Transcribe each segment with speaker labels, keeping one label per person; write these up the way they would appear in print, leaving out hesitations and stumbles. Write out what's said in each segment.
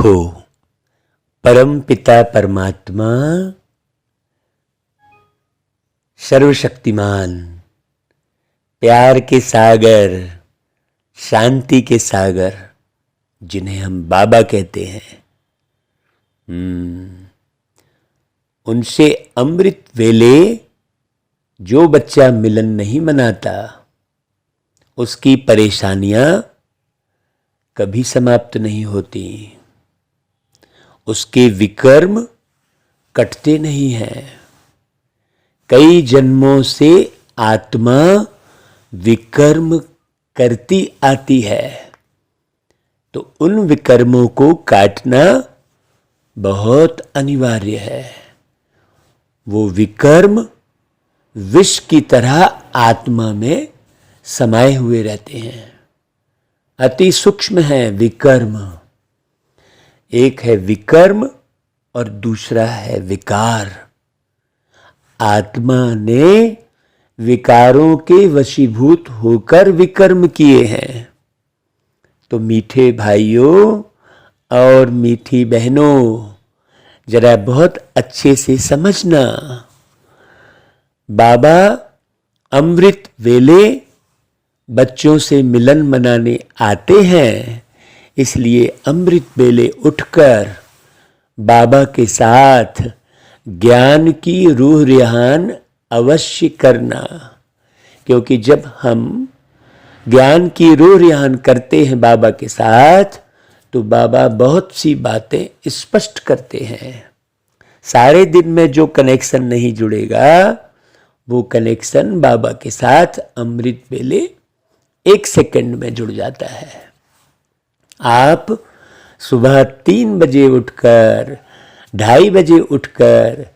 Speaker 1: देखो, परम पिता परमात्मा सर्वशक्तिमान, प्यार के सागर, शांति के सागर, जिन्हें हम बाबा कहते हैं, उनसे अमृत वेले जो बच्चा मिलन नहीं मनाता, उसकी परेशानियां कभी समाप्त नहीं होती, उसके विकर्म कटते नहीं हैं। कई जन्मों से आत्मा विकर्म करती आती है, तो उन विकर्मों को काटना बहुत अनिवार्य है। वो विकर्म विष की तरह आत्मा में समाये हुए रहते हैं, अति सूक्ष्म है विकर्म। एक है विकर्म और दूसरा है विकार। आत्मा ने विकारों के वशीभूत होकर विकर्म किए हैं। तो मीठे भाइयों और मीठी बहनों, जरा बहुत अच्छे से समझना, बाबा अमृत वेले बच्चों से मिलन मनाने आते हैं, इसलिए अमृत वेले उठकर बाबा के साथ ज्ञान की रूह रिहान अवश्य करना। क्योंकि जब हम ज्ञान की रूह रिहान करते हैं बाबा के साथ, तो बाबा बहुत सी बातें स्पष्ट करते हैं। सारे दिन में जो कनेक्शन नहीं जुड़ेगा, वो कनेक्शन बाबा के साथ अमृत वेले 1 सेकंड में जुड़ जाता है। आप सुबह 3 बजे उठकर, 2:30 बजे उठकर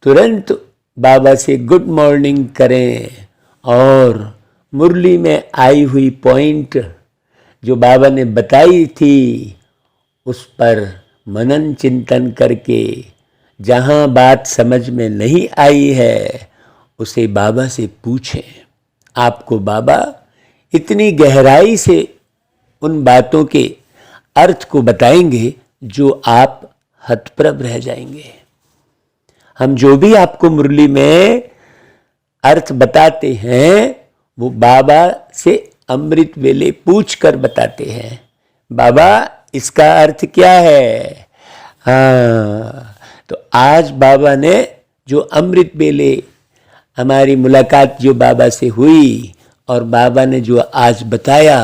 Speaker 1: तुरंत बाबा से गुड मॉर्निंग करें और मुरली में आई हुई पॉइंट जो बाबा ने बताई थी, उस पर मनन चिंतन करके जहां बात समझ में नहीं आई है, उसे बाबा से पूछें। आपको बाबा इतनी गहराई से उन बातों के अर्थ को बताएंगे जो आप हतप्रभ रह जाएंगे। हम जो भी आपको मुरली में अर्थ बताते हैं, वो बाबा से अमृत वेले पूछ कर बताते हैं। बाबा इसका अर्थ क्या है? तो आज बाबा ने जो अमृत वेले हमारी मुलाकात जो बाबा से हुई और बाबा ने जो आज बताया,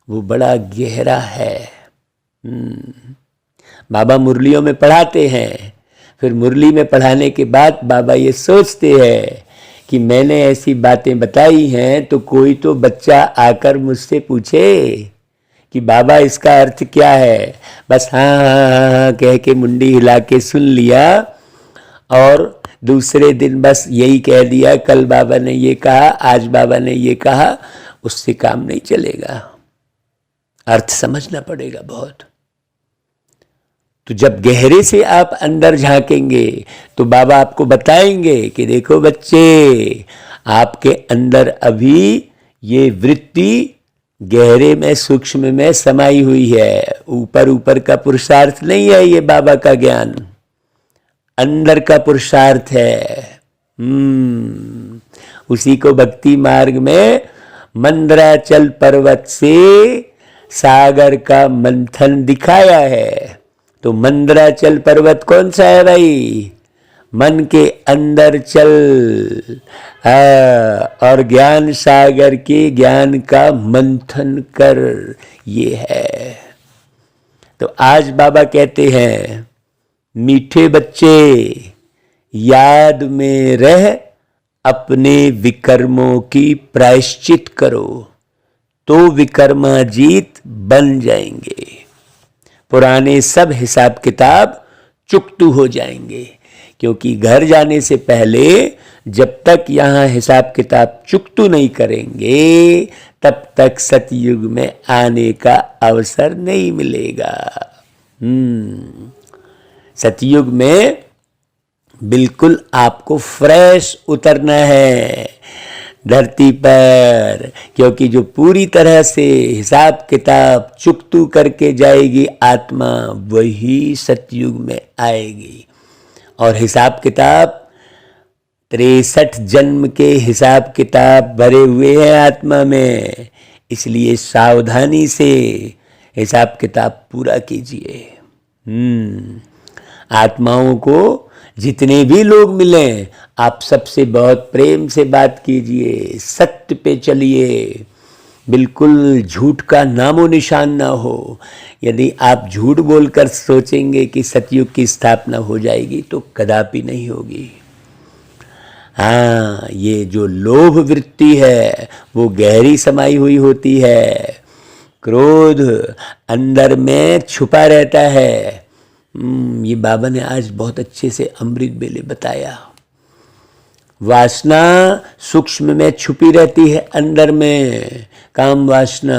Speaker 1: वो बड़ा गहरा है। बाबा मुरलियों में पढ़ाते हैं, फिर मुरली में पढ़ाने के बाद बाबा ये सोचते हैं कि मैंने ऐसी बातें बताई हैं, तो कोई तो बच्चा आकर मुझसे पूछे कि बाबा इसका अर्थ क्या है। बस हाँ हाँ हाँ हाँ कह के मुंडी हिला के सुन लिया और दूसरे दिन बस यही कह दिया, कल बाबा ने ये कहा, आज बाबा ने ये कहा, उससे काम नहीं चलेगा। अर्थ समझना पड़ेगा बहुत। तो जब गहरे से आप अंदर झांकेंगे, तो बाबा आपको बताएंगे कि देखो बच्चे, आपके अंदर अभी ये वृत्ति गहरे में, सूक्ष्म में समाई हुई है। ऊपर ऊपर का पुरुषार्थ नहीं है ये बाबा का ज्ञान, अंदर का पुरुषार्थ है। उसी को भक्ति मार्ग में मंदराचल पर्वत से सागर का मंथन दिखाया है। तो मंदराचल पर्वत कौन सा है भाई? मन के अंदर चल, और ज्ञान सागर के ज्ञान का मंथन कर, ये है। तो आज बाबा कहते हैं, मीठे बच्चे याद में रह अपने विकर्मों की प्रायश्चित करो, तो विकर्माजीत बन जाएंगे। पुराने सब हिसाब किताब चुकतू हो जाएंगे। क्योंकि घर जाने से पहले जब तक यहाँ हिसाब किताब चुकतू नहीं करेंगे, तब तक सतयुग में आने का अवसर नहीं मिलेगा। सतयुग में बिल्कुल आपको फ्रेश उतरना है। धरती पर, क्योंकि जो पूरी तरह से हिसाब किताब चुकतू करके जाएगी आत्मा, वही सतयुग में आएगी। और हिसाब किताब 63 जन्म के हिसाब किताब भरे हुए हैं आत्मा में, इसलिए सावधानी से हिसाब किताब पूरा कीजिए। आत्माओं को जितने भी लोग मिलें, आप सबसे बहुत प्रेम से बात कीजिए, सत्य पे चलिए, बिल्कुल झूठ का नामो निशान ना हो। यदि आप झूठ बोलकर सोचेंगे कि सतयुग की स्थापना हो जाएगी तो कदापि नहीं होगी। हाँ, ये जो लोभ वृत्ति है वो गहरी समाई हुई होती है, क्रोध अंदर में छुपा रहता है। ये बाबा ने आज बहुत अच्छे से अमृत बेले बताया। वासना सूक्ष्म में छुपी रहती है, अंदर में काम वासना,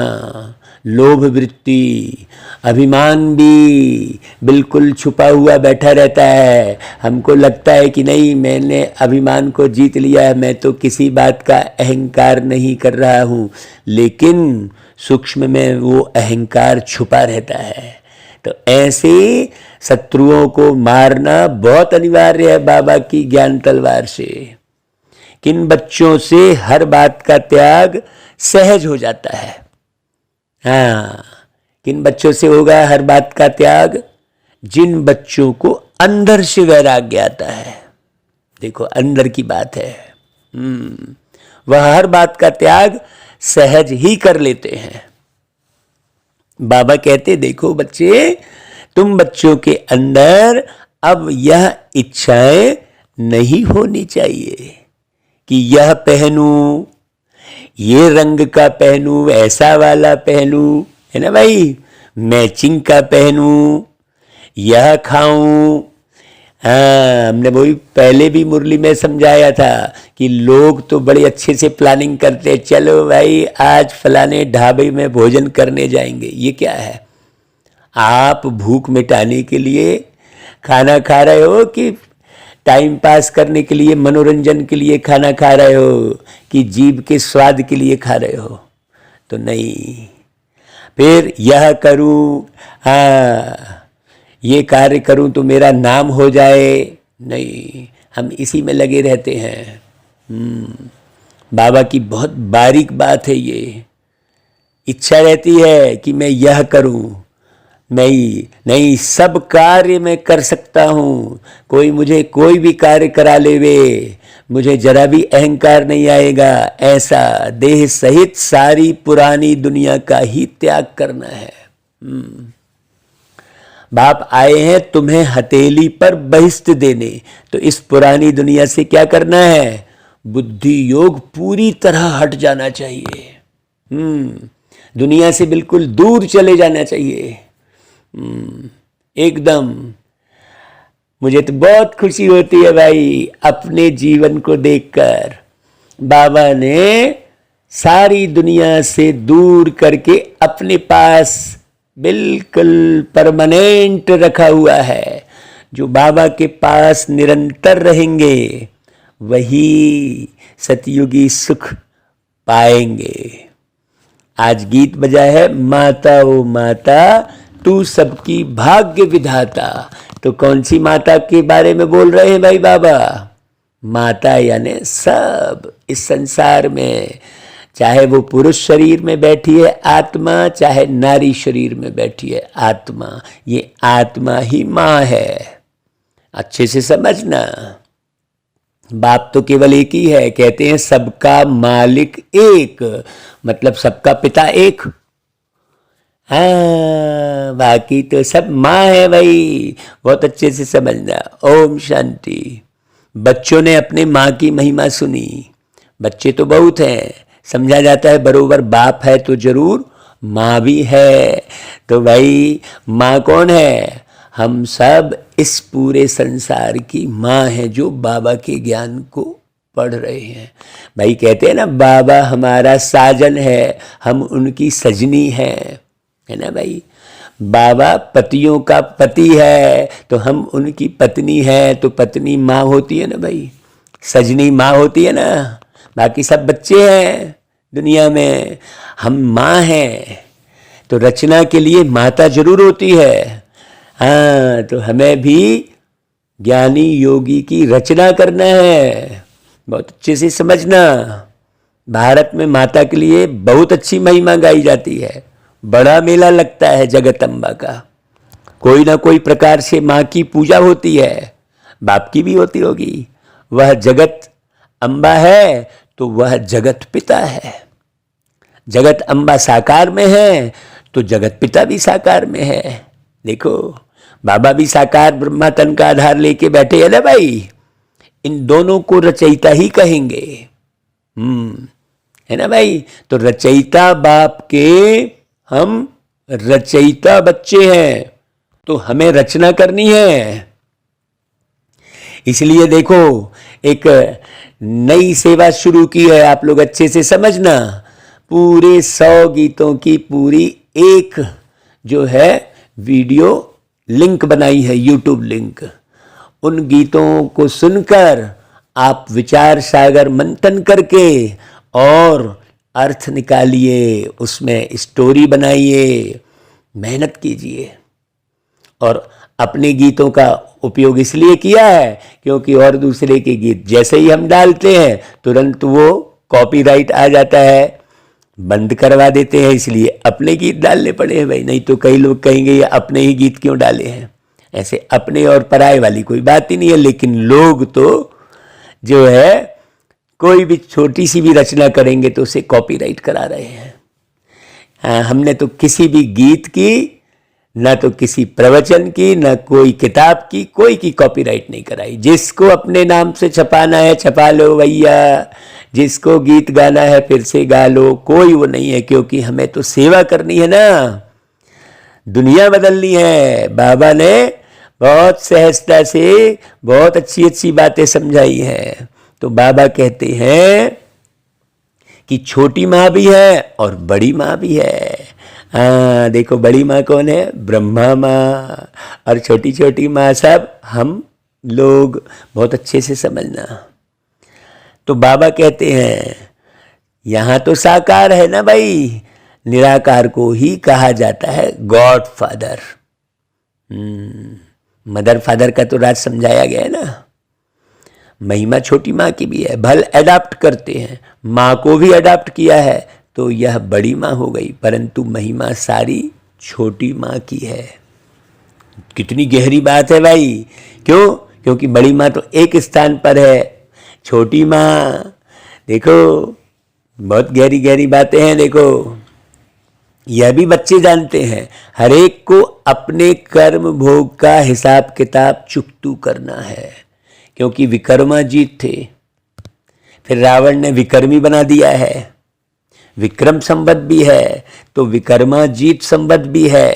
Speaker 1: लोभ वृत्ति, अभिमान भी बिल्कुल छुपा हुआ बैठा रहता है। हमको लगता है कि नहीं, मैंने अभिमान को जीत लिया है, मैं तो किसी बात का अहंकार नहीं कर रहा हूँ, लेकिन सूक्ष्म में वो अहंकार छुपा रहता है। तो ऐसे शत्रुओं को मारना बहुत अनिवार्य है बाबा की ज्ञान तलवार से। किन बच्चों से हर बात का त्याग सहज हो जाता है? हाँ, किन बच्चों से होगा हर बात का त्याग? जिन बच्चों को अंदर से वैराग्य आता है। देखो, अंदर की बात है। वह हर बात का त्याग सहज ही कर लेते हैं। बाबा कहते, देखो बच्चे, तुम बच्चों के अंदर अब यह इच्छाएं नहीं होनी चाहिए कि यह पहनूं, ये रंग का पहनूं, ऐसा वाला पहनूं, है ना भाई, मैचिंग का पहनूं, यह खाऊं। हाँ, हमने वही पहले भी मुरली में समझाया था कि लोग तो बड़े अच्छे से प्लानिंग करते, चलो भाई आज फलाने ढाबे में भोजन करने जाएंगे। ये क्या है? आप भूख मिटाने के लिए खाना खा रहे हो कि टाइम पास करने के लिए, मनोरंजन के लिए खाना खा रहे हो कि जीभ के स्वाद के लिए खा रहे हो? तो नहीं। फिर यह करूं, हाँ ये कार्य करूं तो मेरा नाम हो जाए, नहीं, हम इसी में लगे रहते हैं। बाबा की बहुत बारीक बात है ये। इच्छा रहती है कि मैं यह करूं, नहीं, सब कार्य मैं कर सकता हूं, कोई मुझे कोई भी कार्य करा लेवे, मुझे जरा भी अहंकार नहीं आएगा। ऐसा देह सहित सारी पुरानी दुनिया का ही त्याग करना है। बाप आए हैं तुम्हें हथेली पर बहिष्ट देने, तो इस पुरानी दुनिया से क्या करना है? बुद्धि योग पूरी तरह हट जाना चाहिए। दुनिया से बिल्कुल दूर चले जाना चाहिए, एकदम। मुझे तो बहुत खुशी होती है भाई अपने जीवन को देखकर। बाबा ने सारी दुनिया से दूर करके अपने पास बिल्कुल परमानेंट रखा हुआ है। जो बाबा के पास निरंतर रहेंगे वही सतयुगी सुख पाएंगे। आज गीत बजा है, माता ओ माता तू सबकी भाग्य विधाता। तो कौन सी माता के बारे में बोल रहे हैं भाई बाबा? माता यानी सब इस संसार में, चाहे वो पुरुष शरीर में बैठी है आत्मा, चाहे नारी शरीर में बैठी है आत्मा, ये आत्मा ही माँ है। अच्छे से समझना, बाप तो केवल एक ही है। कहते हैं सबका मालिक एक, मतलब सबका पिता एक। हाँ, बाकी तो सब माँ है भाई, बहुत अच्छे से समझना। ओम शांति। बच्चों ने अपने माँ की महिमा सुनी। बच्चे तो बहुत हैं, समझा जाता है बरोबर बाप है तो जरूर माँ भी है। तो भाई माँ कौन है? हम सब इस पूरे संसार की माँ है जो बाबा के ज्ञान को पढ़ रहे हैं। भाई कहते हैं ना, बाबा हमारा साजन है, हम उनकी सजनी है ना भाई। बाबा पतियों का पति है तो हम उनकी पत्नी है, तो पत्नी माँ होती है ना भाई, सजनी माँ होती है ना। बाकी सब बच्चे हैं दुनिया में, हम माँ हैं। तो रचना के लिए माता जरूर होती है। हाँ, तो हमें भी ज्ञानी योगी की रचना करना है। बहुत अच्छे से समझना, भारत में माता के लिए बहुत अच्छी महिमा गाई जाती है। बड़ा मेला लगता है जगदम्बा का, कोई ना कोई प्रकार से माँ की पूजा होती है। बाप की भी होती होगी। वह जगत अम्बा है तो वह जगत पिता है। जगत अम्बा साकार में है तो जगत पिता भी साकार में है। देखो, बाबा भी साकार ब्रह्मा तन का आधार लेके बैठे है ना भाई। इन दोनों को रचयिता ही कहेंगे। है ना भाई। तो रचयिता बाप के हम रचयिता बच्चे हैं, तो हमें रचना करनी है। इसलिए देखो, एक नई सेवा शुरू की है, आप लोग अच्छे से समझना। पूरे 100 गीतों की पूरी एक जो है वीडियो लिंक बनाई है, यूट्यूब लिंक। उन गीतों को सुनकर आप विचार सागर मंथन करके और अर्थ निकालिए, उसमें स्टोरी बनाइए, मेहनत कीजिए। और अपने गीतों का उपयोग इसलिए किया है क्योंकि और दूसरे के गीत जैसे ही हम डालते हैं तुरंत वो कॉपीराइट आ जाता है, बंद करवा देते हैं। इसलिए अपने गीत डालने पड़े हैं भाई, नहीं तो कई लोग कहेंगे ये अपने ही गीत क्यों डाले हैं। ऐसे अपने और पराये वाली कोई बात ही नहीं है। लेकिन लोग तो जो है कोई भी छोटी सी भी रचना करेंगे तो उसे कॉपीराइट करा रहे हैं। हाँ, हमने तो किसी भी गीत की, ना तो किसी प्रवचन की, ना कोई किताब की, कोई की कॉपीराइट नहीं कराई। जिसको अपने नाम से छपाना है छपा लो भैया, जिसको गीत गाना है फिर से गा लो, कोई वो नहीं है। क्योंकि हमें तो सेवा करनी है ना, दुनिया बदलनी है। बाबा ने बहुत सहजता से बहुत अच्छी अच्छी बातें समझाई हैं। तो बाबा कहते हैं कि छोटी माँ भी है और बड़ी माँ भी है। हाँ, देखो बड़ी माँ कौन है? ब्रह्मा माँ। और छोटी छोटी माँ सब हम लोग। बहुत अच्छे से समझना। तो बाबा कहते हैं यहाँ तो साकार है ना भाई, निराकार को ही कहा जाता है गॉड फादर। मदर फादर का तो राज समझाया गया है ना। महिमा छोटी माँ की भी है, भल अडॉप्ट करते हैं, माँ को भी अडॉप्ट किया है तो यह बड़ी माँ हो गई, परंतु महिमा सारी छोटी माँ की है। कितनी गहरी बात है भाई। क्यों? क्योंकि बड़ी माँ तो एक स्थान पर है, छोटी माँ देखो बहुत गहरी गहरी बातें हैं। देखो, यह भी बच्चे जानते हैं, हर एक को अपने कर्म भोग का हिसाब किताब चुकतू करना है। क्योंकि विक्रमाजीत थे, फिर रावण ने विक्रमी बना दिया है। विक्रम संवत भी है तो विक्रमाजीत संवत भी है।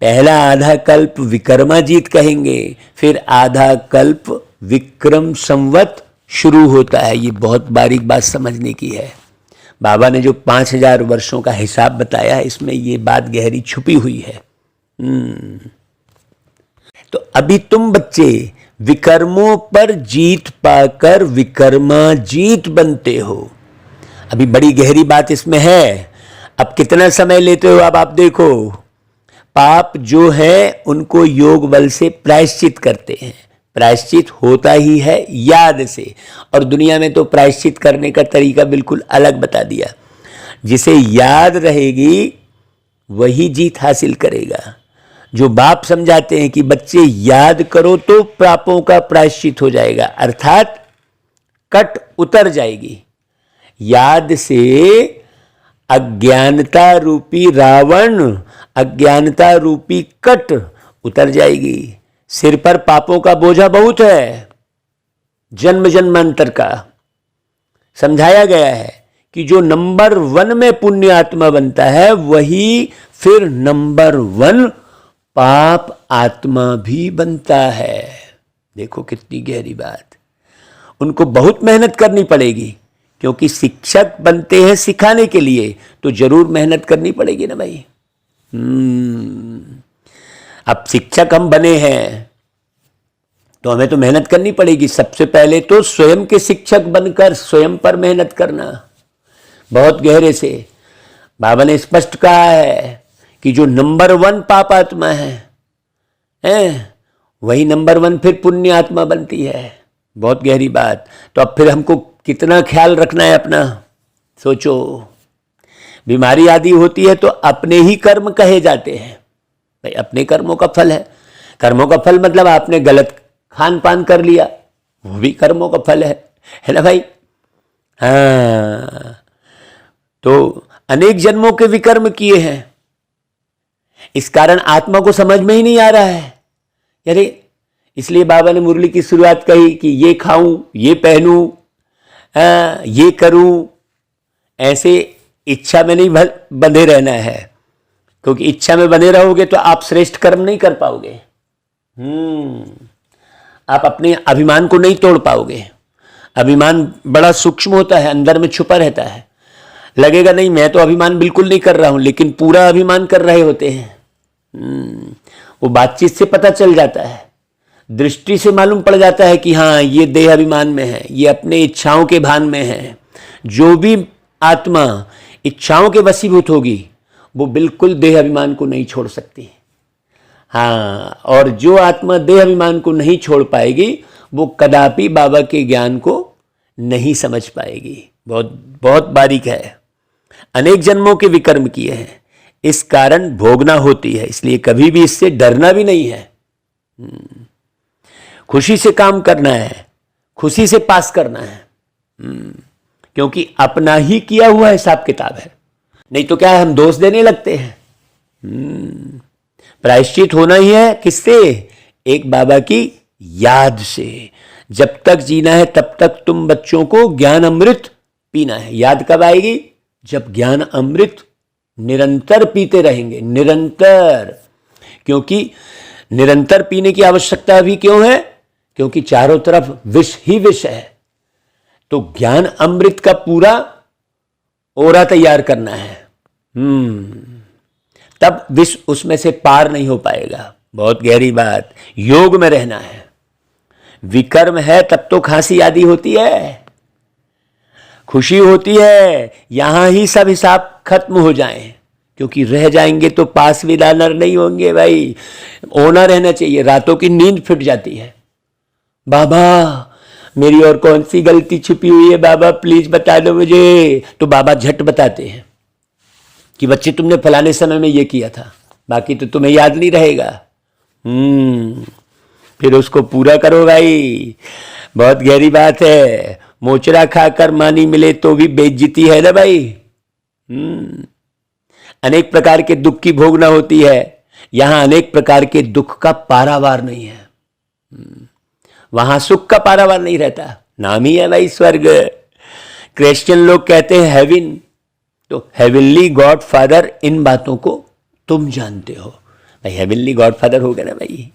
Speaker 1: पहला आधा कल्प विक्रमाजीत कहेंगे, फिर आधा कल्प विक्रम संवत शुरू होता है। ये बहुत बारीक बात समझने की है। बाबा ने जो 5000 वर्षों का हिसाब बताया है, इसमें ये बात गहरी छुपी हुई है। तो अभी तुम बच्चे विकर्मों पर जीत पाकर विक्रमाजीत बनते हो। अभी बड़ी गहरी बात इसमें है। अब कितना समय लेते हो अब आप देखो। पाप जो है उनको योग बल से प्रायश्चित करते हैं। प्रायश्चित होता ही है याद से, और दुनिया में तो प्रायश्चित करने का तरीका बिल्कुल अलग बता दिया। जिसे याद रहेगी वही जीत हासिल करेगा। जो बाप समझाते हैं कि बच्चे याद करो तो पापों का प्रायश्चित हो जाएगा, अर्थात कट उतर जाएगी। याद से अज्ञानता रूपी रावण, अज्ञानता रूपी कट उतर जाएगी। सिर पर पापों का बोझा बहुत है, जन्म जन्मांतर का। समझाया गया है कि जो नंबर 1 में पुण्य आत्मा बनता है वही फिर नंबर 1 पाप आत्मा भी बनता है। देखो कितनी गहरी बात। उनको बहुत मेहनत करनी पड़ेगी, क्योंकि शिक्षक बनते हैं सिखाने के लिए, तो जरूर मेहनत करनी पड़ेगी ना भाई। अब शिक्षक हम बने हैं, तो हमें तो मेहनत करनी पड़ेगी। सबसे पहले तो स्वयं के शिक्षक बनकर स्वयं पर मेहनत करना, बहुत गहरे से। बाबा ने स्पष्ट कहा है कि जो नंबर 1 पाप आत्मा है वही नंबर 1 फिर पुण्य आत्मा बनती है। बहुत गहरी बात। तो अब फिर हमको कितना ख्याल रखना है अपना, सोचो। बीमारी आदि होती है तो अपने ही कर्म कहे जाते हैं, भाई अपने कर्मों का फल है। कर्मों का फल मतलब आपने गलत खान पान कर लिया, वो भी कर्मों का फल है ना भाई। हाँ, तो अनेक जन्मों के विकर्म किए हैं, इस कारण आत्मा को समझ में ही नहीं आ रहा है। अरे इसलिए बाबा ने मुरली की शुरुआत कही कि ये खाऊं, ये पहनूं, ये करूं, ऐसे इच्छा में नहीं बंधे रहना है, क्योंकि इच्छा में बंधे रहोगे तो आप श्रेष्ठ कर्म नहीं कर पाओगे। आप अपने अभिमान को नहीं तोड़ पाओगे। अभिमान बड़ा सूक्ष्म होता है, अंदर में छुपा रहता है। लगेगा नहीं मैं तो अभिमान बिल्कुल नहीं कर रहा हूं, लेकिन पूरा अभिमान कर रहे होते हैं। वो बातचीत से पता चल जाता है, दृष्टि से मालूम पड़ जाता है कि हाँ ये देह अभिमान में है, ये अपने इच्छाओं के भान में है। जो भी आत्मा इच्छाओं के वशीभूत होगी वो बिल्कुल देह अभिमान को नहीं छोड़ सकती। हाँ, और जो आत्मा देह अभिमान को नहीं छोड़ पाएगी वो कदापि बाबा के ज्ञान को नहीं समझ पाएगी। बहुत बहुत बारीक है। अनेक जन्मों के विकर्म किए हैं, इस कारण भोगना होती है। इसलिए कभी भी इससे डरना भी नहीं है। खुशी से काम करना है, खुशी से पास करना है, क्योंकि अपना ही किया हुआ हिसाब किताब है। नहीं तो क्या है, हम दोष देने लगते हैं। प्रायश्चित होना ही है किससे? एक बाबा की याद से। जब तक जीना है तब तक तुम बच्चों को ज्ञान अमृत पीना है। याद कब आएगी? जब ज्ञान अमृत निरंतर पीते रहेंगे, निरंतर। क्योंकि निरंतर पीने की आवश्यकता अभी क्यों है? क्योंकि चारों तरफ विष ही विष है। तो ज्ञान अमृत का पूरा ओरा तैयार करना है, तब विष उसमें से पार नहीं हो पाएगा। बहुत गहरी बात। योग में रहना है। विकर्म है तब तो खांसी आदि होती है, खुशी होती है, यहां ही सब हिसाब खत्म हो जाएं, क्योंकि रह जाएंगे तो पास भी लानर नहीं होंगे भाई। होना रहना चाहिए। रातों की नींद फिट जाती है। बाबा मेरी और कौन सी गलती छुपी हुई है, बाबा प्लीज बता दो मुझे। तो बाबा झट बताते हैं कि बच्चे तुमने फलाने समय में ये किया था, बाकी तो तुम्हें याद नहीं रहेगा। फिर उसको पूरा करो भाई। बहुत गहरी बात है। मोचरा खाकर मानी मिले तो भी बेइज्जती है ना भाई। अनेक प्रकार के दुख की भोगना होती है। यहां अनेक प्रकार के दुख का पारावार नहीं है। वहां सुख का पारावार नहीं रहता। नाम ही है भाई स्वर्ग। क्रिश्चियन लोग कहते हैं हेवन, तो हेवनली गॉड फादर, इन बातों को तुम जानते हो भाई। हेवनली गॉड फादर हो गए ना भाई।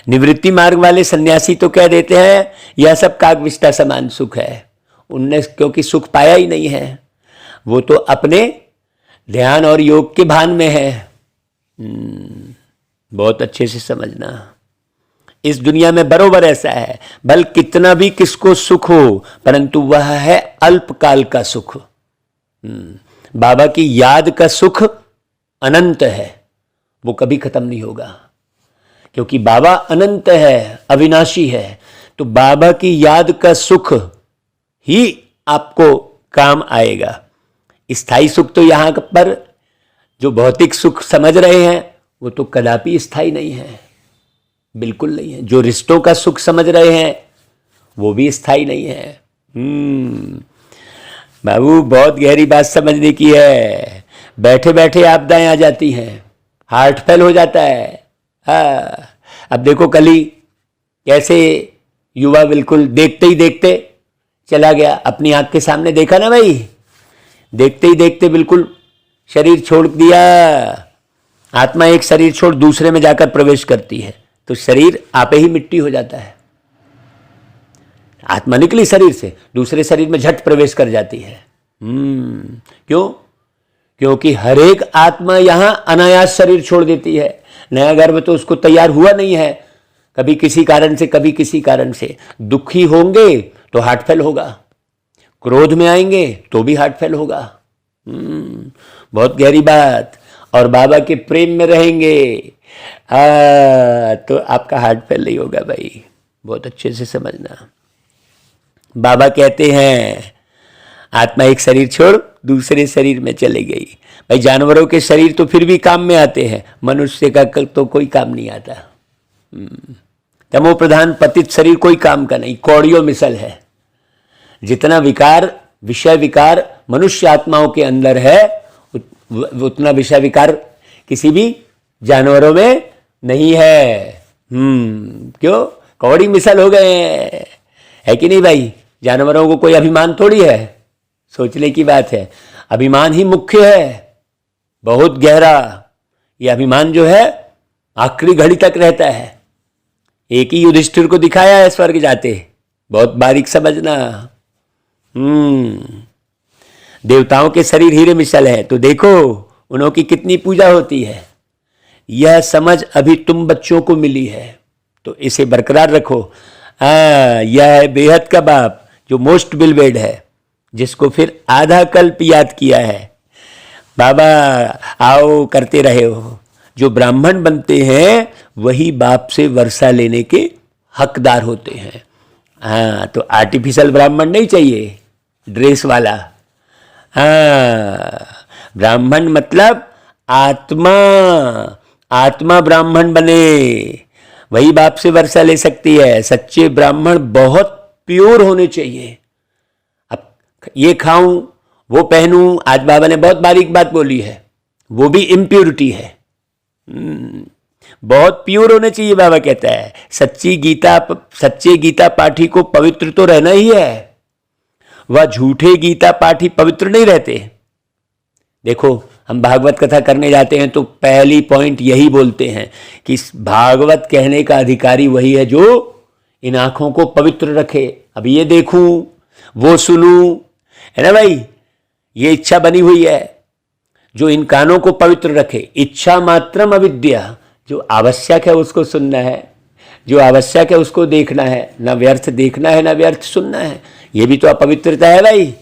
Speaker 1: निवृत्ति मार्ग वाले सन्यासी तो कह देते हैं यह सब कागविष्टा समान सुख है। उनने क्योंकि सुख पाया ही नहीं है, वो तो अपने ध्यान और योग के भान में है। बहुत अच्छे से समझना। इस दुनिया में बरोबर ऐसा है। बल कितना भी किसको सुख हो, परंतु वह है अल्पकाल का सुख। बाबा की याद का सुख अनंत है, वो कभी खत्म नहीं होगा। क्योंकि बाबा अनंत है, अविनाशी है। तो बाबा की याद का सुख ही आपको काम आएगा। स्थायी सुख तो यहां पर जो भौतिक सुख समझ रहे हैं वो तो कदापि स्थायी नहीं है, बिल्कुल नहीं है। जो रिश्तों का सुख समझ रहे हैं वो भी स्थायी नहीं है। बाबू बहुत गहरी बात समझने की है। बैठे बैठे आपदाएं आ जाती हैं, हार्ट फेल हो जाता है। अब देखो कल ही कैसे युवा बिल्कुल देखते ही देखते चला गया। अपनी आंख के सामने देखा ना भाई, देखते ही देखते बिल्कुल शरीर छोड़ दिया। आत्मा एक शरीर छोड़ दूसरे में जाकर प्रवेश करती है तो शरीर आपे ही मिट्टी हो जाता है। आत्मा निकली शरीर से, दूसरे शरीर में झट प्रवेश कर जाती है। क्यों? क्योंकि हर एक आत्मा यहां अनायास शरीर छोड़ देती है। नया गर्भ तो उसको तैयार हुआ नहीं है, कभी किसी कारण से, कभी किसी कारण से। दुखी होंगे तो हार्ट फेल होगा, क्रोध में आएंगे तो भी हार्ट फेल होगा। बहुत गहरी बात। और बाबा के प्रेम में रहेंगे तो आपका हार्ट फेल नहीं होगा भाई, बहुत अच्छे से समझना। बाबा कहते हैं आत्मा एक शरीर छोड़ दूसरे शरीर में चले गई। भाई जानवरों के शरीर तो फिर भी काम में आते हैं, मनुष्य का तो कोई काम नहीं आता। तमो प्रधान पतित शरीर कोई काम का नहीं, कौड़ियों मिसल है। जितना विकार, विषय विकार मनुष्य आत्माओं के अंदर है, उतना विषय विकार किसी भी जानवरों में नहीं है। क्यों? कौड़ी मिसल हो गए हैं, है कि नहीं भाई? जानवरों को कोई अभिमान थोड़ी है, सोचने की बात है। अभिमान ही मुख्य है, बहुत गहरा। ये अभिमान जो है आखिरी घड़ी तक रहता है। एक ही युधिष्ठिर को दिखाया है स्वर्ग जाते, बहुत बारीक समझना। देवताओं के शरीर हीरे मिसल है, तो देखो उन्हों की कितनी पूजा होती है। यह समझ अभी तुम बच्चों को मिली है, तो इसे बरकरार रखो। यह है बेहद का बाप जो मोस्ट बिलवेड है, जिसको फिर आधा कल्प याद किया है। बाबा आओ करते रहे हो। जो ब्राह्मण बनते हैं वही बाप से वर्षा लेने के हकदार होते हैं। तो आर्टिफिशियल ब्राह्मण नहीं चाहिए, ड्रेस वाला। ब्राह्मण मतलब आत्मा, आत्मा ब्राह्मण बने, वही बाप से वर्षा ले सकती है। सच्चे ब्राह्मण बहुत प्योर होने चाहिए। अब ये खाऊं वो पहनूं, आज बाबा ने बहुत बारीक बात बोली है, वो भी इम्प्योरिटी है। बहुत प्योर होने चाहिए। बाबा कहता है सच्चे गीता पाठी को पवित्र तो रहना ही है, वह झूठे गीता पाठी पवित्र नहीं रहते। देखो हम भागवत कथा करने जाते हैं तो पहली पॉइंट यही बोलते हैं कि भागवत कहने का अधिकारी वही है जो इन आंखों को पवित्र रखे। अब ये देखूं वो सुनूं, है ना भाई? ये इच्छा बनी हुई है जो इन कानों को पवित्र रखे। इच्छा मात्रम अविद्या, जो आवश्यक है उसको सुनना है, जो आवश्यक है उसको देखना है, ना व्यर्थ देखना है ना व्यर्थ सुनना है। ये भी तो अपवित्रता है भाई।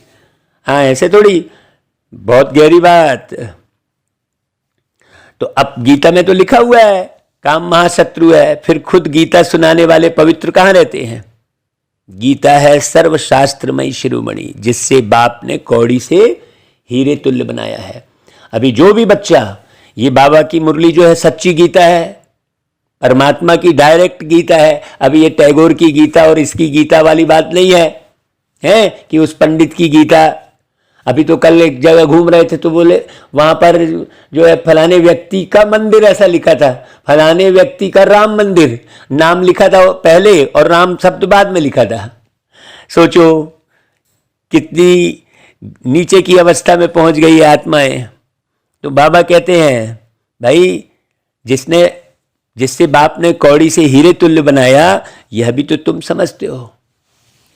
Speaker 1: ऐसे थोड़ी, बहुत गहरी बात। तो अब गीता में तो लिखा हुआ है काम महाशत्रु है, फिर खुद गीता सुनाने वाले पवित्र कहाँ रहते हैं? गीता है सर्वशास्त्रमयी शिरोमणि, जिससे बाप ने कौड़ी से हीरे तुल्य बनाया है। अभी जो भी बच्चा, ये बाबा की मुरली जो है सच्ची गीता है, परमात्मा की डायरेक्ट गीता है। अभी ये टैगोर की गीता और इसकी गीता वाली बात नहीं है कि उस पंडित की गीता। अभी तो कल एक जगह घूम रहे थे तो बोले वहां पर जो है फलाने व्यक्ति का मंदिर ऐसा लिखा था, फलाने व्यक्ति का राम मंदिर, नाम लिखा था पहले और राम शब्द बाद में लिखा था। सोचो कितनी नीचे की अवस्था में पहुंच गई है आत्माएं। तो बाबा कहते हैं भाई जिससे बाप ने कौड़ी से हीरे तुल्य बनाया, यह भी तो तुम समझते हो,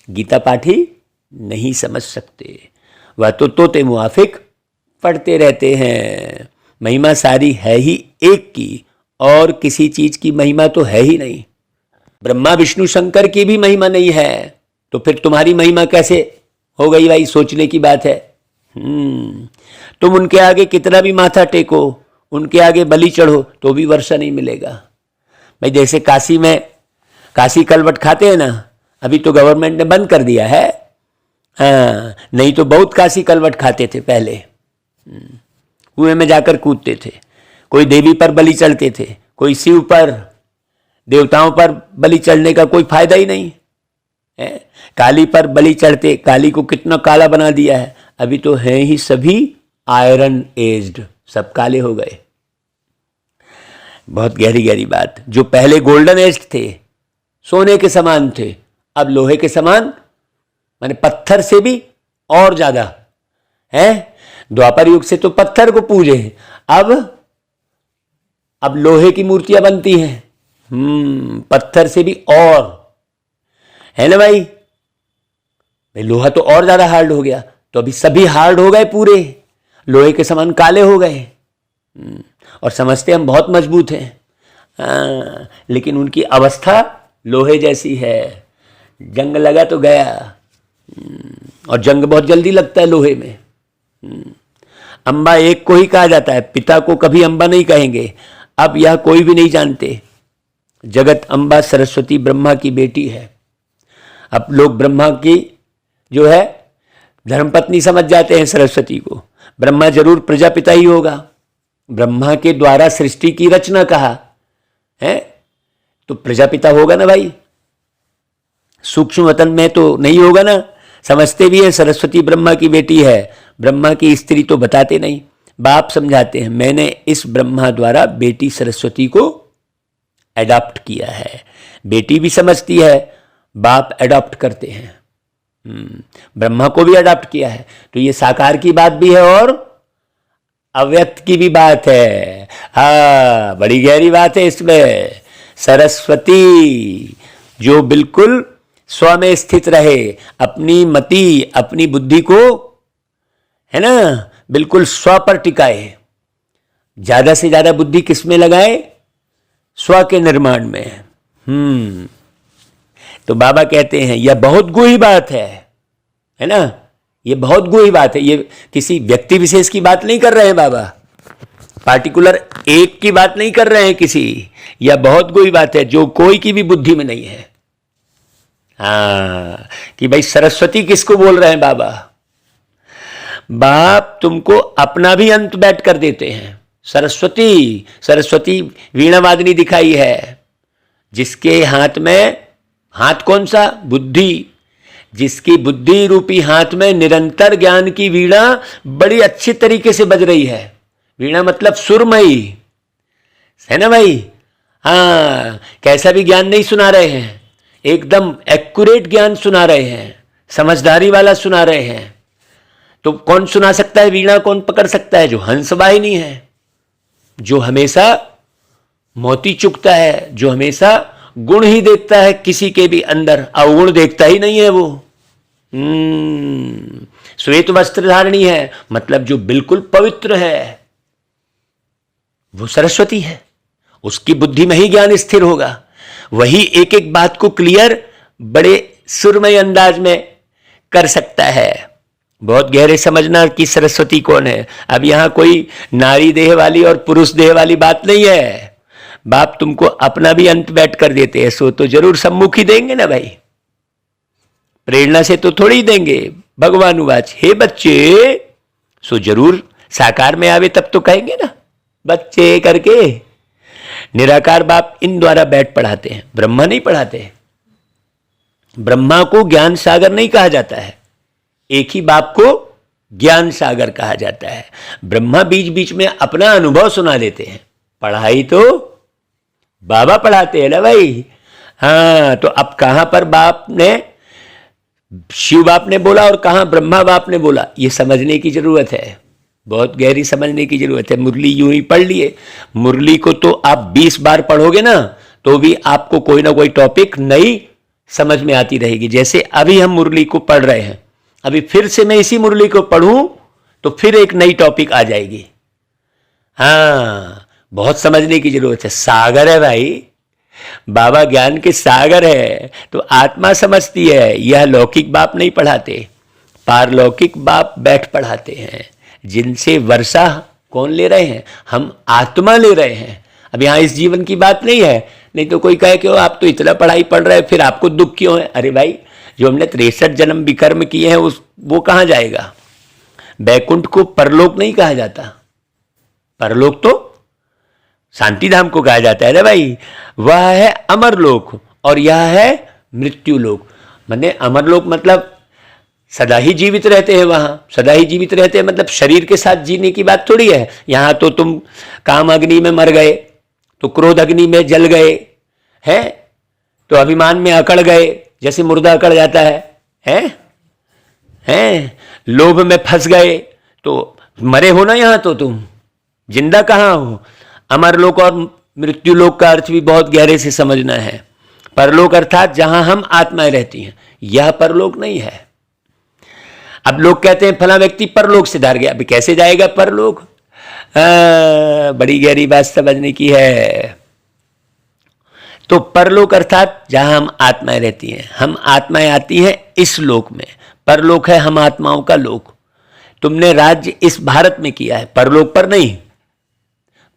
Speaker 1: गीता पाठी नहीं समझ सकते। वह तो तोते मुआफिक पढ़ते रहते हैं। महिमा सारी है ही एक की, और किसी चीज की महिमा तो है ही नहीं। ब्रह्मा विष्णु शंकर की भी महिमा नहीं है, तो फिर तुम्हारी महिमा कैसे हो गई भाई? सोचने की बात है। तुम उनके आगे कितना भी माथा टेको, उनके आगे बलि चढ़ो, तो भी वर्षा नहीं मिलेगा भाई। जैसे काशी में काशी कलवट खाते हैं ना, अभी तो गवर्नमेंट ने बंद कर दिया है। नहीं तो बहुत काशी कलवट खाते थे पहले, कुएं में जाकर कूदते थे। कोई देवी पर बलि चढ़ते थे, कोई शिव पर, देवताओं पर बलि चढ़ने का कोई फायदा ही नहीं है। काली पर बलि चढ़ते, काली को कितना काला बना दिया है। अभी तो हैं ही सभी आयरन एज्ड, सब काले हो गए। बहुत गहरी गहरी बात। जो पहले गोल्डन एज्ड थे, सोने के समान थे, अब लोहे के समान, माने पत्थर से भी और ज्यादा है। द्वापर युग से तो पत्थर को पूजे, अब लोहे की मूर्तियां बनती हैं। पत्थर से भी और, है ना भाई? लोहा तो और ज्यादा हार्ड हो गया, तो अभी सभी हार्ड हो गए, पूरे लोहे के समान काले हो गए। और समझते हम बहुत मजबूत हैं। लेकिन उनकी अवस्था लोहे जैसी है। जंग लगा तो गया, और जंग बहुत जल्दी लगता है लोहे में। अम्बा एक को ही कहा जाता है, पिता को कभी अम्बा नहीं कहेंगे। अब यह कोई भी नहीं जानते, जगत अम्बा सरस्वती ब्रह्मा की बेटी है। अब लोग ब्रह्मा की जो है धर्मपत्नी समझ जाते हैं सरस्वती को। ब्रह्मा जरूर प्रजापिता ही होगा, ब्रह्मा के द्वारा सृष्टि की रचना कहा है तो प्रजापिता होगा ना भाई, सूक्ष्म वतन में तो नहीं होगा ना। समझते भी है सरस्वती ब्रह्मा की बेटी है, ब्रह्मा की स्त्री तो बताते नहीं। बाप समझाते हैं मैंने इस ब्रह्मा द्वारा बेटी सरस्वती को एडॉप्ट किया है। बेटी भी समझती है, बाप एडॉप्ट करते हैं। ब्रह्मा को भी एडॉप्ट किया है, तो ये साकार की बात भी है और अव्यक्त की भी बात है। हाँ, बड़ी गहरी बात है इसमें। सरस्वती जो बिल्कुल स्व में स्थित रहे, अपनी मति अपनी बुद्धि को है ना बिल्कुल स्व पर टिकाए, ज्यादा से ज्यादा बुद्धि किस में लगाए, स्व के निर्माण में। तो बाबा कहते हैं यह बहुत गूढ़ी बात है ना, ये बहुत गूढ़ी बात है। ये किसी व्यक्ति विशेष की बात नहीं कर रहे हैं बाबा, पार्टिकुलर एक की बात नहीं कर रहे हैं किसी। यह बहुत गूढ़ी बात है जो कोई की भी बुद्धि में नहीं है। हाँ, कि भाई सरस्वती किसको बोल रहे हैं बाबा? बाप तुमको अपना भी अंत बैठ कर देते हैं। सरस्वती, सरस्वती वीणा वादनी दिखाई है, जिसके हाथ में, हाथ कौन सा? बुद्धि। जिसकी बुद्धि रूपी हाथ में निरंतर ज्ञान की वीणा बड़ी अच्छी तरीके से बज रही है। वीणा मतलब सुरमई है ना भाई। हाँ, कैसा भी ज्ञान नहीं सुना रहे हैं, एकदम एक्यूरेट ज्ञान सुना रहे हैं, समझदारी वाला सुना रहे हैं। तो कौन सुना सकता है वीणा? कौन पकड़ सकता है? जो हंसवाहिनी है, जो हमेशा मोती चुकता है, जो हमेशा गुण ही देखता है, किसी के भी अंदर अवगुण देखता ही नहीं है वो। श्वेत वस्त्र धारणी है, मतलब जो बिल्कुल पवित्र है, वो सरस्वती है। उसकी बुद्धि में ही ज्ञान स्थिर होगा। वही एक एक बात को क्लियर बड़े सुरमय अंदाज में कर सकता है। बहुत गहरे समझना कि सरस्वती कौन है। अब यहां कोई नारी देह वाली और पुरुष देह वाली बात नहीं है। बाप तुमको अपना भी अंत बैठ कर देते हैं, सो तो जरूर सम्मुख ही देंगे ना भाई, प्रेरणा से तो थोड़ी देंगे। भगवान उवाच, हे बच्चे, सो जरूर साकार में आवे तब तो कहेंगे ना बच्चे करके। निराकार बाप इन द्वारा बैठ पढ़ाते हैं, ब्रह्मा नहीं पढ़ाते। ब्रह्मा को ज्ञान सागर नहीं कहा जाता है, एक ही बाप को ज्ञान सागर कहा जाता है। ब्रह्मा बीच बीच में अपना अनुभव सुना देते हैं, पढ़ाई तो बाबा पढ़ाते हैं ना भाई। हाँ, तो अब कहां पर बाप ने, शिव बाप ने बोला और कहां ब्रह्मा बाप ने बोला, यह समझने की जरूरत है, बहुत गहरी समझने की जरूरत है। मुरली यूं ही पढ़ लिए, मुरली को तो आप 20 बार पढ़ोगे ना तो भी आपको कोई ना कोई टॉपिक नई समझ में आती रहेगी। जैसे अभी हम मुरली को पढ़ रहे हैं, अभी फिर से मैं इसी मुरली को पढ़ूं तो फिर एक नई टॉपिक आ जाएगी। हाँ, बहुत समझने की जरूरत है। सागर है भाई, बाबा ज्ञान के सागर है, तो आत्मा समझती है। यह लौकिक बाप नहीं पढ़ाते, पारलौकिक बाप बैठ पढ़ाते हैं, जिनसे वर्षा कौन ले रहे हैं? हम आत्मा ले रहे हैं। अब यहां इस जीवन की बात नहीं है, नहीं तो कोई कहे कि आप तो इतना पढ़ाई पढ़ रहे हैं, फिर आपको दुख क्यों है? अरे भाई, जो हमने 63 जन्म विकर्म किए हैं वो कहां जाएगा? बैकुंठ को परलोक नहीं कहा जाता, परलोक तो शांति धाम को कहा जाता है ना भाई। वह है अमरलोक और यह है मृत्यु लोक। माने अमरलोक मतलब सदा ही जीवित रहते हैं, वहां सदा ही जीवित रहते हैं, मतलब शरीर के साथ जीने की बात थोड़ी है। यहां तो तुम काम अग्नि में मर गए, तो क्रोध अग्नि में जल गए हैं, तो अभिमान में अकड़ गए, जैसे मुर्दा अकड़ जाता है? लोभ में फंस गए तो मरे हो ना, यहां तो तुम जिंदा कहां हो। अमरलोक और मृत्युलोक का अर्थ भी बहुत गहरे से समझना है। परलोक अर्थात जहां हम आत्माएं रहती हैं, यह परलोक नहीं है। अब लोग कहते हैं फला व्यक्ति परलोक से धार गया, अभी कैसे जाएगा परलोक? बड़ी गहरी बात समझने की है। तो परलोक अर्थात जहां हम आत्माएं रहती हैं, हम आत्माएं आती हैं इस लोक में, परलोक है हम आत्माओं का लोक। तुमने राज्य इस भारत में किया है, परलोक पर नहीं,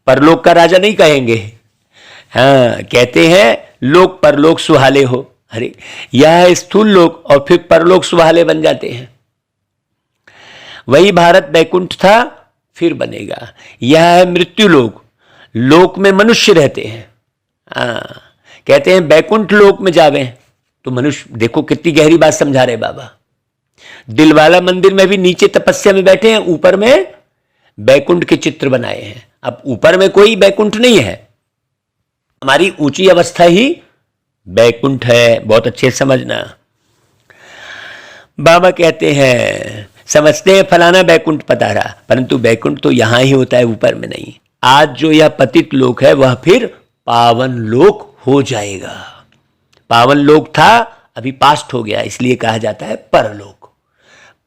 Speaker 1: परलोक का राजा नहीं कहेंगे। हाँ, कहते हैं लोक परलोक सुहाले हो। अरे यह है स्थूल लोक और फिर परलोक सुहाले बन जाते हैं। वही भारत बैकुंठ था फिर बनेगा। यह है मृत्यु लोक, लोक में मनुष्य रहते हैं। कहते हैं बैकुंठ लोक में जावे तो मनुष्य, देखो कितनी गहरी बात समझा रहे बाबा। दिलवाला मंदिर में भी नीचे तपस्या में बैठे हैं, ऊपर में बैकुंठ के चित्र बनाए हैं। अब ऊपर में कोई बैकुंठ नहीं है, हमारी ऊंची अवस्था ही बैकुंठ है। बहुत अच्छे समझना। बाबा कहते हैं समझते हैं फलाना बैकुंठ पधारा, परंतु बैकुंठ तो यहां ही होता है, ऊपर में नहीं। आज जो यह पतित लोक है वह फिर पावन लोक हो जाएगा। पावन लोक था, अभी पास्ट हो गया, इसलिए कहा जाता है परलोक।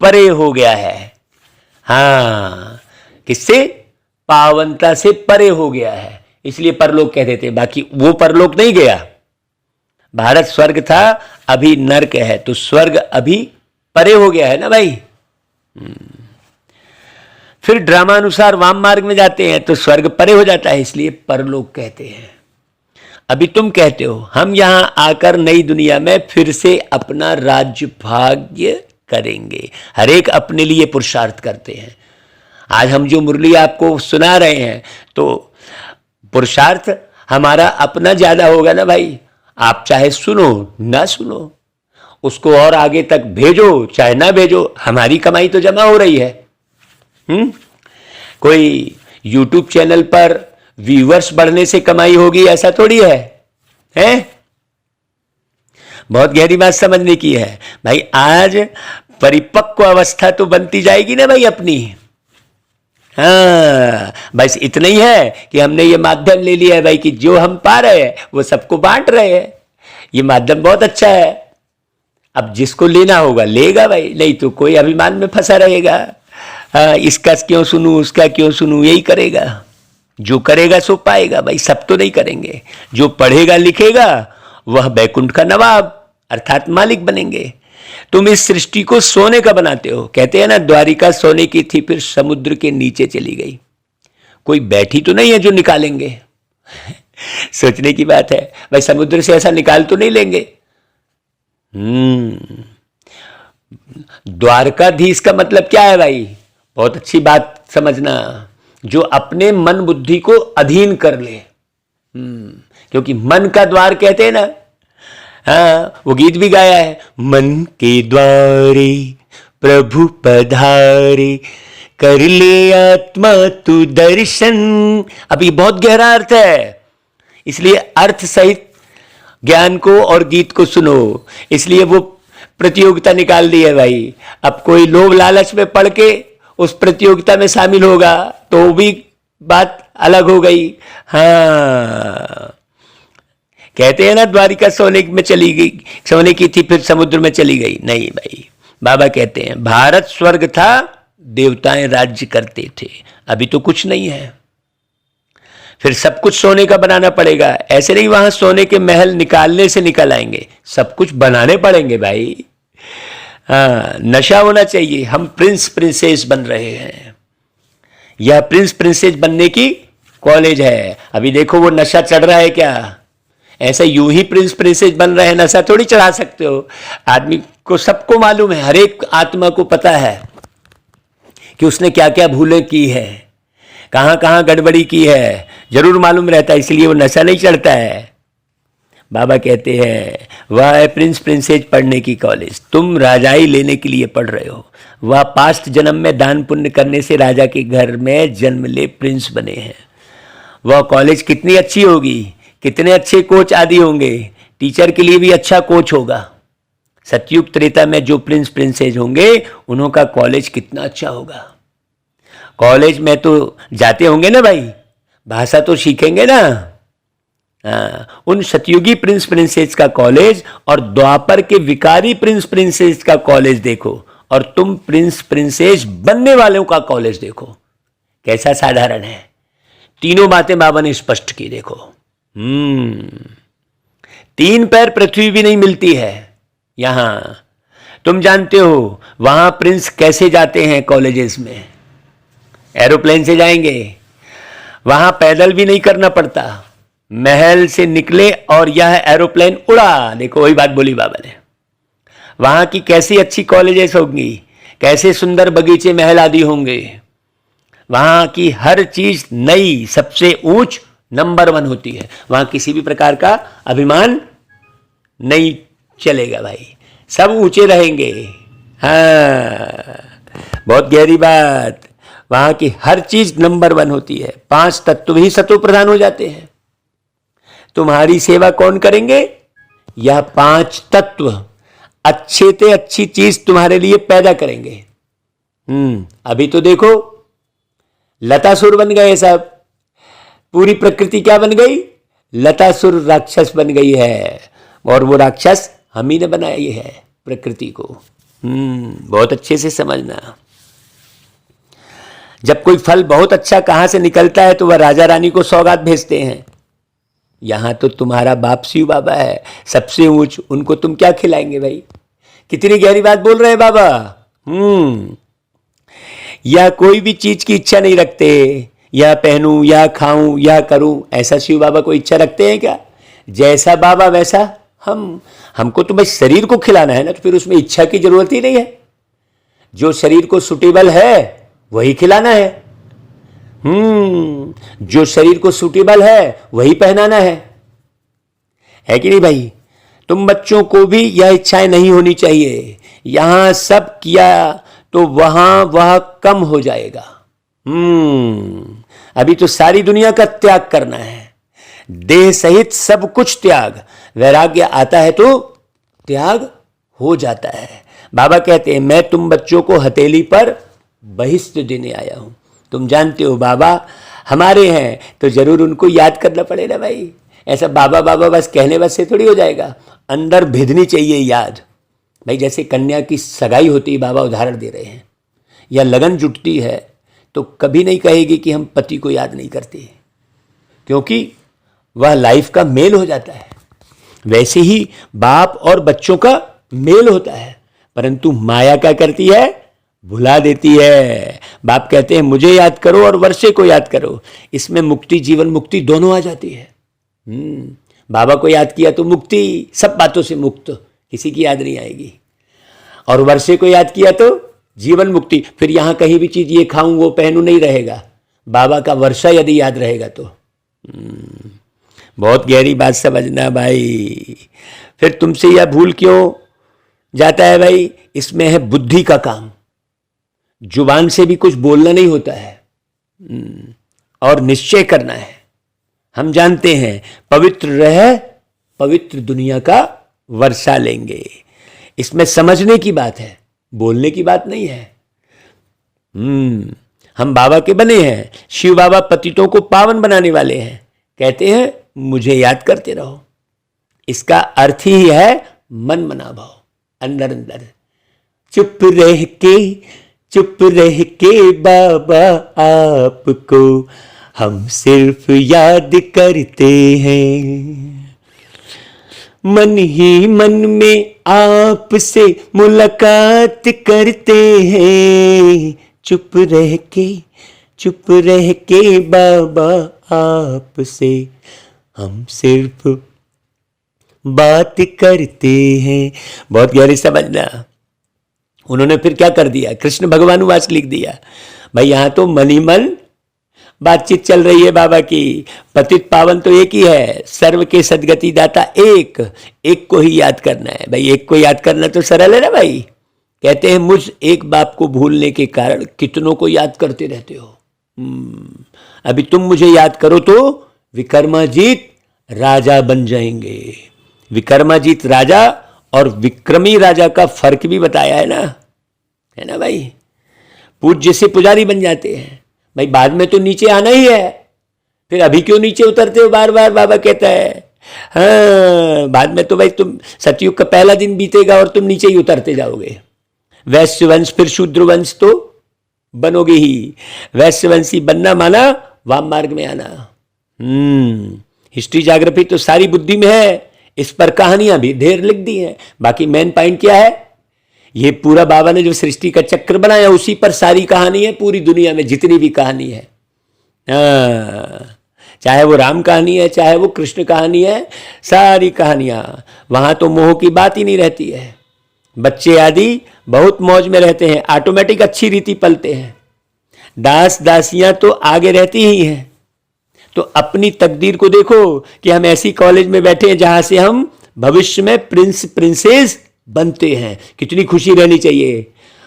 Speaker 1: परे हो गया है। हाँ, किससे? पावनता से परे हो गया है, इसलिए परलोक कह देते हैं। बाकी वो परलोक नहीं गया। भारत स्वर्ग था, अभी नरक है, तो स्वर्ग अभी परे हो गया है ना भाई। फिर ड्रामानुसार वाम मार्ग में जाते हैं तो स्वर्ग परे हो जाता है, इसलिए परलोक कहते हैं। अभी तुम कहते हो हम यहां आकर नई दुनिया में फिर से अपना राज्य भाग्य करेंगे। हर एक अपने लिए पुरुषार्थ करते हैं। आज हम जो मुरली आपको सुना रहे हैं तो पुरुषार्थ हमारा अपना ज्यादा होगा ना भाई। आप चाहे सुनो ना सुनो, उसको और आगे तक भेजो चाहे ना भेजो, हमारी कमाई तो जमा हो रही है। कोई YouTube चैनल पर व्यूअर्स बढ़ने से कमाई होगी ऐसा थोड़ी है, हैं? बहुत गहरी बात समझने की है भाई। आज परिपक्व अवस्था तो बनती जाएगी ना भाई अपनी। हाँ, बस इतना ही है कि हमने ये माध्यम ले लिया है भाई कि जो हम पा रहे हैं वो सबको बांट रहे हैं। ये माध्यम बहुत अच्छा है। अब जिसको लेना होगा लेगा भाई, नहीं तो कोई अभिमान में फंसा रहेगा। हाँ, इसका क्यों सुनूं, उसका क्यों सुनूं, यही करेगा। जो करेगा सो पाएगा भाई। सब तो नहीं करेंगे। जो पढ़ेगा लिखेगा वह बैकुंठ का नवाब अर्थात मालिक बनेंगे। तुम इस सृष्टि को सोने का बनाते हो। कहते हैं ना द्वारिका सोने की थी फिर समुद्र के नीचे चली गई। कोई बैठी तो नहीं है जो निकालेंगे। सोचने की बात है भाई, समुद्र से ऐसा निकाल तो नहीं लेंगे। द्वारकाधीश का मतलब क्या है भाई? बहुत अच्छी बात समझना, जो अपने मन बुद्धि को अधीन कर ले। क्योंकि मन का द्वार कहते हैं ना। हाँ, वो गीत भी गाया है, मन के द्वारे प्रभु पधारे कर ले आत्मा तू दर्शन। अब ये बहुत गहरा अर्थ है, इसलिए अर्थ सहित ज्ञान को और गीत को सुनो। इसलिए वो प्रतियोगिता निकाल दी है भाई। अब कोई लोभ लालच में पड़ के उस प्रतियोगिता में शामिल होगा तो भी बात अलग हो गई। हाँ, कहते हैं ना द्वारिका सोने में चली गई, सोने की थी फिर समुद्र में चली गई। नहीं भाई, बाबा कहते हैं भारत स्वर्ग था, देवताएं राज्य करते थे, अभी तो कुछ नहीं है। फिर सब कुछ सोने का बनाना पड़ेगा। ऐसे नहीं वहां सोने के महल निकालने से निकल आएंगे, सब कुछ बनाने पड़ेंगे भाई। हाँ, नशा होना चाहिए। हम प्रिंस प्रिंसेस बन रहे हैं। यह प्रिंस प्रिंसेस बनने की कॉलेज है। अभी देखो वो नशा चढ़ रहा है क्या? ऐसे यूं ही प्रिंस प्रिंसेस बन रहे हैं, नशा थोड़ी चढ़ा सकते हो। आदमी को सबको मालूम है, हर एक आत्मा को पता है कि उसने क्या क्या भूलें की है, कहां कहां गड़बड़ी की है, जरूर मालूम रहता है, इसलिए वो नशा नहीं चढ़ता है। बाबा कहते हैं वह है प्रिंस प्रिंसेस पढ़ने की कॉलेज। तुम राजाई लेने के लिए पढ़ रहे हो। वह पास्ट जन्म में दान पुण्य करने से राजा के घर में जन्म ले प्रिंस बने हैं। वह कॉलेज कितनी अच्छी होगी, कितने अच्छे कोच आदि होंगे। टीचर के लिए भी अच्छा कोच होगा। सतयुग त्रेता में जो प्रिंस प्रिंसेस होंगे उन्हों का कॉलेज कितना अच्छा होगा। कॉलेज में तो जाते होंगे ना भाई, भाषा तो सीखेंगे ना। उन सतयुगी प्रिंस प्रिंसेस का कॉलेज और द्वापर के विकारी प्रिंस प्रिंसेस का कॉलेज देखो, और तुम प्रिंस प्रिंसेस बनने वालों का कॉलेज देखो, कैसा साधारण है। तीनों बातें बाबा ने स्पष्ट की। देखो 3 पैर पृथ्वी भी नहीं मिलती है यहां। तुम जानते हो वहां प्रिंस कैसे जाते हैं कॉलेजेस में? एरोप्लेन से जाएंगे। वहां पैदल भी नहीं करना पड़ता, महल से निकले और यह एरोप्लेन उड़ा। देखो वही बात बोली बाबा ने। वहां की कैसी अच्छी कॉलेजेस होंगी, कैसे सुंदर बगीचे महल आदि होंगे। वहां की हर चीज नई, सबसे ऊंच नंबर 1 होती है। वहां किसी भी प्रकार का अभिमान नहीं चलेगा भाई, सब ऊंचे रहेंगे। हाँ, बहुत गहरी बात। वहां की हर चीज नंबर 1 होती है। 5 तत्व ही सतो प्रधान हो जाते हैं। तुम्हारी सेवा कौन करेंगे? यह 5 तत्व अच्छे से अच्छी चीज तुम्हारे लिए पैदा करेंगे। अभी तो देखो लतासुर बन गए सब। पूरी प्रकृति क्या बन गई? लतासुर राक्षस बन गई है। और वो राक्षस हम ही ने बनाई है प्रकृति को। बहुत अच्छे से समझना। जब कोई फल बहुत अच्छा कहां से निकलता है तो वह राजा रानी को सौगात भेजते हैं। यहां तो तुम्हारा बाप शिव बाबा है, सबसे ऊंच। उनको तुम क्या खिलाएंगे भाई? कितनी गहरी बात बोल रहे हैं बाबा। या कोई भी चीज की इच्छा नहीं रखते, या पहनूं, या खाऊं, या करूं। ऐसा शिव बाबा कोई इच्छा रखते हैं क्या? जैसा बाबा वैसा हम। हमको तो बस शरीर को खिलाना है ना, तो फिर उसमें इच्छा की जरूरत ही नहीं है। जो शरीर को सुटेबल है वही खिलाना है। जो शरीर को सूटेबल है वही पहनाना है कि नहीं भाई? तुम बच्चों को भी यह इच्छाएं नहीं होनी चाहिए। यहां सब किया तो वहां वह कम हो जाएगा। अभी तो सारी दुनिया का त्याग करना है, देह सहित सब कुछ त्याग। वैराग्य आता है तो त्याग हो जाता है। बाबा कहते हैं मैं तुम बच्चों को हथेली पर बहिष्ठ देने आया हूं। तुम जानते हो बाबा हमारे हैं तो जरूर उनको याद करना पड़ेगा भाई। ऐसा बाबा बाबा बस कहने बस से थोड़ी हो जाएगा, अंदर भेदनी चाहिए याद भाई। जैसे कन्या की सगाई होती है, बाबा उदाहरण दे रहे हैं, या लगन जुटती है तो कभी नहीं कहेगी कि हम पति को याद नहीं करते, क्योंकि वह लाइफ का मेल हो जाता है। वैसे ही बाप और बच्चों का मेल होता है, परंतु माया क्या करती है? भुला देती है। बाप कहते हैं मुझे याद करो और वर्षे को याद करो। इसमें मुक्ति, जीवन मुक्ति दोनों आ जाती है। बाबा को याद किया तो मुक्ति, सब बातों से मुक्त, किसी की याद नहीं आएगी। और वर्षे को याद किया तो जीवन मुक्ति। फिर यहां कहीं भी चीज ये खाऊं वो पहनूं नहीं रहेगा। बाबा का वर्षा यदि याद रहेगा तो। बहुत गहरी बात समझना भाई। फिर तुमसे यह भूल क्यों जाता है भाई? इसमें है बुद्धि का काम। जुबान से भी कुछ बोलना नहीं होता है और निश्चय करना है। हम जानते हैं पवित्र रह पवित्र दुनिया का वर्षा लेंगे। इसमें समझने की बात है, बोलने की बात नहीं है। हम बाबा के बने हैं। शिव बाबा पतितों को पावन बनाने वाले हैं। कहते हैं मुझे याद करते रहो। इसका अर्थ ही है मन मना भाव, अंदर अंदर। चुप रह के बाबा आपको हम सिर्फ याद करते हैं। मन ही मन में आपसे मुलाकात करते हैं। चुप रह के बाबा आपसे हम सिर्फ बात करते हैं। बहुत गहरी समझना। उन्होंने फिर क्या कर दिया? कृष्ण भगवानुवास लिख दिया भाई। यहां तो मन ही मन बातचीत चल रही है बाबा की। पतित पावन तो एक ही है, सर्व के सदगति दाता एक को ही याद करना है भाई। एक को याद करना तो सरल है ना भाई। कहते हैं मुझ एक बाप को भूलने के कारण कितनों को याद करते रहते हो। अभी तुम मुझे याद करो तो विक्रमाजीत राजा बन जाएंगे। विक्रमाजीत राजा और विक्रमी राजा का फर्क भी बताया है ना भाई। पूज्य से पुजारी बन जाते हैं भाई। बाद में तो नीचे आना ही है, फिर अभी क्यों नीचे उतरते हो बार बार? बाबा कहता है हाँ, बाद में तो भाई तुम सतयुग का पहला दिन बीतेगा और तुम नीचे ही उतरते जाओगे। वैश्य वंश फिर शूद्र वंश तो बनोगे ही। वैश्य वंशी बनना माना वाम मार्ग में आना। हिस्ट्री ज्योग्राफी तो सारी बुद्धि में है। इस पर कहानियां भी ढेर लिख दी हैं। बाकी मेन पॉइंट क्या है, ये पूरा बाबा ने जो सृष्टि का चक्र बनाया उसी पर सारी कहानी है, पूरी दुनिया में जितनी भी कहानी है। चाहे वो राम कहानी है, चाहे वो कृष्ण कहानी है, सारी कहानियां, वहां तो मोह की बात ही नहीं रहती है। बच्चे आदि बहुत मौज में रहते हैं, ऑटोमेटिक अच्छी रीति पलते हैं। दास दासियां तो आगे रहती ही हैं। तो अपनी तकदीर को देखो कि हम ऐसी कॉलेज में बैठे हैं जहां से हम भविष्य में प्रिंस प्रिंसेस बनते हैं। कितनी खुशी रहनी चाहिए।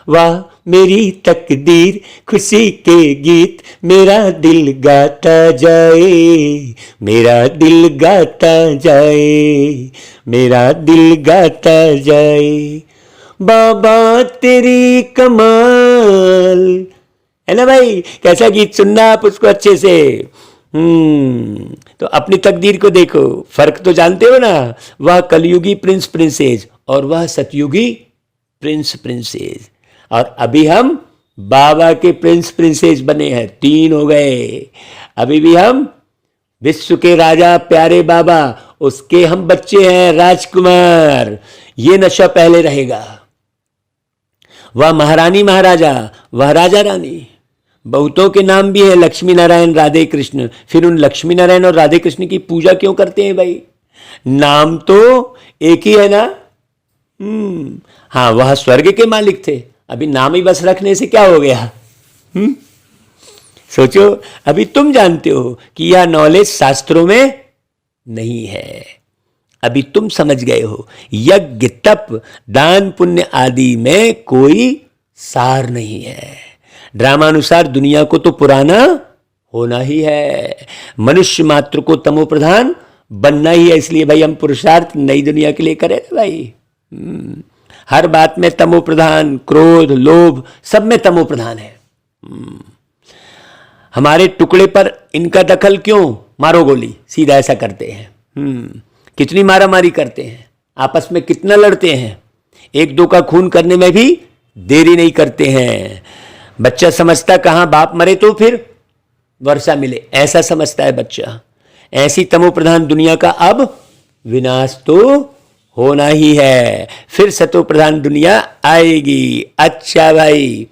Speaker 1: वाह मेरी तकदीर खुशी के गीत, मेरा दिल गाता जाए, मेरा दिल गाता जाए, मेरा दिल गाता जाए। बाबा तेरी कमाल, है ना भाई। कैसा गीत सुनना आप उसको अच्छे से। तो अपनी तकदीर को देखो, फर्क तो जानते हो ना। वह कलयुगी प्रिंस प्रिंसेस और वह सतयुगी प्रिंस प्रिंसेस। और अभी हम बाबा के प्रिंस प्रिंसेस बने हैं, 3 हो गए। अभी भी हम विश्व के राजा प्यारे बाबा, उसके हम बच्चे हैं, राजकुमार। ये नशा पहले रहेगा। वह महारानी महाराजा, वह राजा रानी। बहुतों के नाम भी है, लक्ष्मी नारायण राधे कृष्ण। फिर उन लक्ष्मी नारायण और राधे कृष्ण की पूजा क्यों करते हैं भाई? नाम तो एक ही है ना। हाँ, वह स्वर्ग के मालिक थे। अभी नाम ही बस रखने से क्या हो गया? सोचो, अभी तुम जानते हो कि यह नॉलेज शास्त्रों में नहीं है। अभी तुम समझ गए हो, यज्ञ तप दान पुण्य आदि में कोई सार नहीं है। ड्रामानुसार दुनिया को तो पुराना होना ही है, मनुष्य मात्र को तमो प्रधान बनना ही है। इसलिए भाई हम पुरुषार्थ नई दुनिया के लिए करें भाई। हर बात में तमो प्रधान, क्रोध लोभ सब में तमो प्रधान है। हमारे टुकड़े पर इनका दखल क्यों? मारो गोली, सीधा ऐसा करते हैं। कितनी मारामारी करते हैं, आपस में कितना लड़ते हैं, एक दो का खून करने में भी देरी नहीं करते हैं। बच्चा समझता कहां बाप मरे तो फिर वर्षा मिले, ऐसा समझता है बच्चा। ऐसी तमो प्रधान दुनिया का अब विनाश तो होना ही है, फिर सतो प्रधान दुनिया आएगी। अच्छा भाई,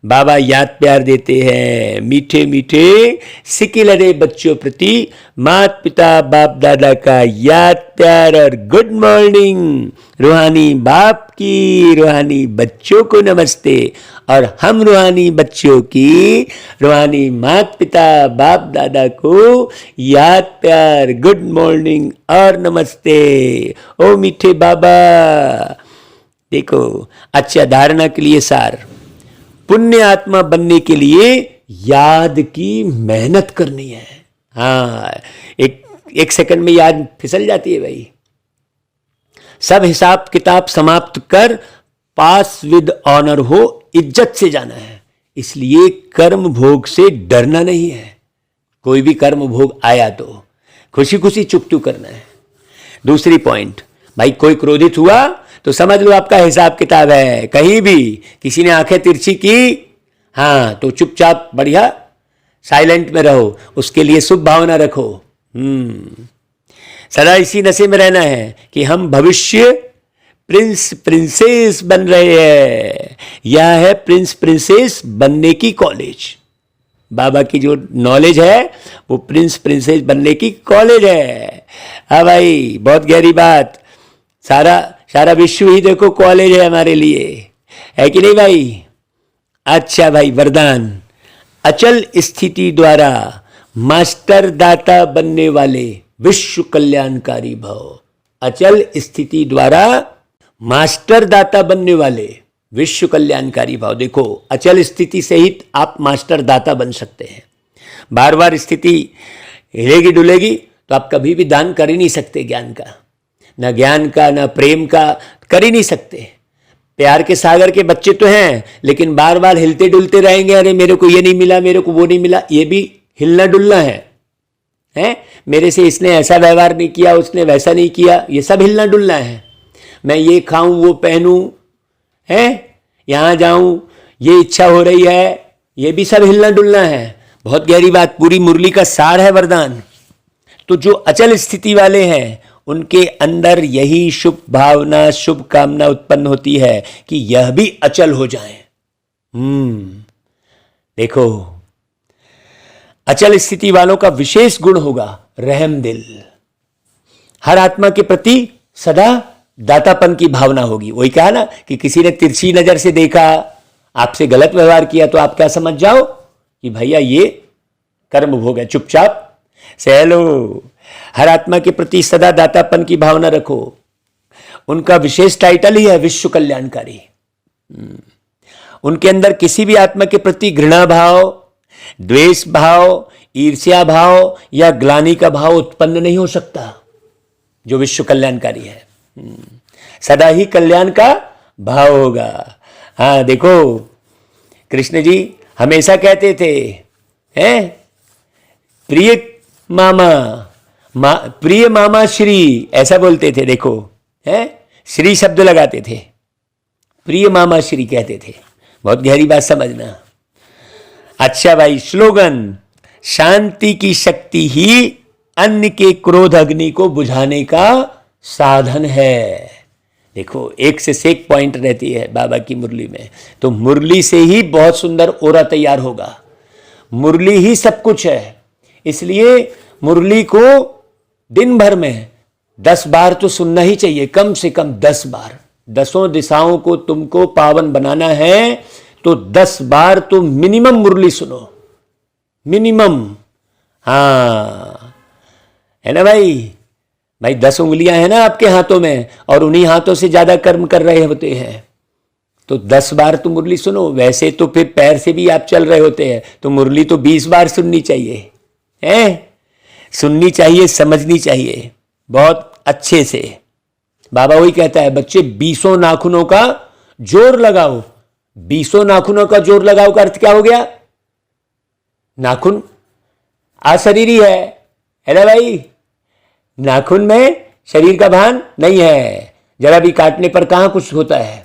Speaker 1: बाबा याद प्यार देते हैं, मीठे मीठे सिकिलरे बच्चों प्रति माता पिता बाप दादा का याद प्यार और गुड मॉर्निंग। रूहानी बाप की रूहानी बच्चों को नमस्ते, और हम रूहानी बच्चों की रूहानी माता पिता बाप दादा को याद प्यार गुड मॉर्निंग और नमस्ते। ओ मीठे बाबा। देखो, अच्छा धारणा के लिए सार, पुण्य आत्मा बनने के लिए याद की मेहनत करनी है। हाँ, एक सेकंड में याद फिसल जाती है भाई। सब हिसाब किताब समाप्त कर पास विद ऑनर हो, इज्जत से जाना है। इसलिए कर्म भोग से डरना नहीं है। कोई भी कर्म भोग आया तो खुशी खुशी चुपतू करना है। दूसरी पॉइंट भाई, कोई क्रोधित हुआ तो समझ लो आपका हिसाब किताब है। कहीं भी किसी ने आंखें तिरछी की, हाँ, तो चुपचाप बढ़िया साइलेंट में रहो, उसके लिए शुभ भावना रखो। सदा इसी नशे में रहना है कि हम भविष्य प्रिंस प्रिंसेस बन रहे हैं। यह है प्रिंस प्रिंसेस बनने की कॉलेज। बाबा की जो नॉलेज है वो प्रिंस प्रिंसेस बनने की कॉलेज है। हाँ भाई, बहुत गहरी बात। सारा विश्व ही देखो कॉलेज है हमारे लिए, है कि नहीं भाई? अच्छा भाई, वरदान, अचल स्थिति द्वारा मास्टर दाता बनने वाले विश्व कल्याणकारी भव। अचल स्थिति द्वारा मास्टर दाता बनने वाले विश्व कल्याणकारी भाव। देखो, अचल स्थिति सहित आप मास्टर दाता बन सकते हैं। बार बार स्थिति हिलेगी डुलेगी तो आप कभी भी दान कर ही नहीं सकते ज्ञान का, ना ज्ञान का ना प्रेम का, कर ही नहीं सकते। प्यार के सागर के बच्चे तो हैं, लेकिन बार बार हिलते डुलते रहेंगे। अरे मेरे को ये नहीं मिला, मेरे को वो नहीं मिला, ये भी हिलना डुलना है। मेरे से इसने ऐसा व्यवहार नहीं किया, उसने वैसा नहीं किया, ये सब हिलना डुलना है। मैं ये खाऊं वो पहनूं, यहां जाऊं, ये इच्छा हो रही है, ये भी सब हिलना डुलना है। बहुत गहरी बात, पूरी मुरली का सार है वरदान। तो जो अचल स्थिति वाले हैं उनके अंदर यही शुभ भावना, शुभ कामना उत्पन्न होती है कि यह भी अचल हो जाए। देखो, अचल स्थिति वालों का विशेष गुण होगा रहम दिल। हर आत्मा के प्रति सदा दातापन की भावना होगी। वही कहा ना कि किसी ने तिरछी नजर से देखा, आपसे गलत व्यवहार किया, तो आप क्या समझ जाओ कि भैया ये कर्म भोग है, चुपचाप सह लो। हर आत्मा के प्रति सदा दातापन की भावना रखो। उनका विशेष टाइटल ही है विश्व कल्याणकारी। उनके अंदर किसी भी आत्मा के प्रति घृणा भाव, द्वेष भाव, ईर्ष्या भाव या ग्लानि का भाव उत्पन्न नहीं हो सकता। जो विश्व कल्याणकारी है सदा ही कल्याण का भाव होगा। हाँ देखो, कृष्ण जी हमेशा कहते थे, हैं प्रिय प्रिय मामा श्री, ऐसा बोलते थे। देखो, हैं श्री शब्द लगाते थे, प्रिय मामा श्री कहते थे। बहुत गहरी बात समझना। अच्छा भाई, स्लोगन, शांति की शक्ति ही अन्य के क्रोध अग्नि को बुझाने का साधन है। देखो, एक से एक पॉइंट रहती है बाबा की मुरली में। तो मुरली से ही बहुत सुंदर ओरा तैयार होगा। मुरली ही सब कुछ है। इसलिए मुरली को दिन भर में 10 बार तो सुनना ही चाहिए, कम से कम 10 बार। 10 दिशाओं को तुमको पावन बनाना है तो 10 बार तो मिनिमम मुरली सुनो, मिनिमम। हाँ, है ना भाई? भाई 10 उंगलियां हैं ना आपके हाथों में, और उन्हीं हाथों से ज्यादा कर्म कर रहे होते हैं। तो 10 बार तो मुरली सुनो। वैसे तो फिर पैर से भी आप चल रहे होते हैं, तो मुरली तो 20 बार सुननी चाहिए, है? सुननी चाहिए, समझनी चाहिए बहुत अच्छे से। बाबा वही कहता है, बच्चे 20 नाखूनों का जोर लगाओ। 20 नाखूनों का जोर लगाओ का अर्थ क्या हो गया? नाखून अशरीरी है ना भाई? नाखून में शरीर का भान नहीं है। जरा भी काटने पर कहां कुछ होता है।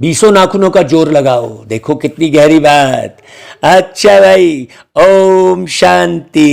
Speaker 1: 20 नाखूनों का जोर लगाओ। देखो कितनी गहरी बात। अच्छा भाई, ओम शांति।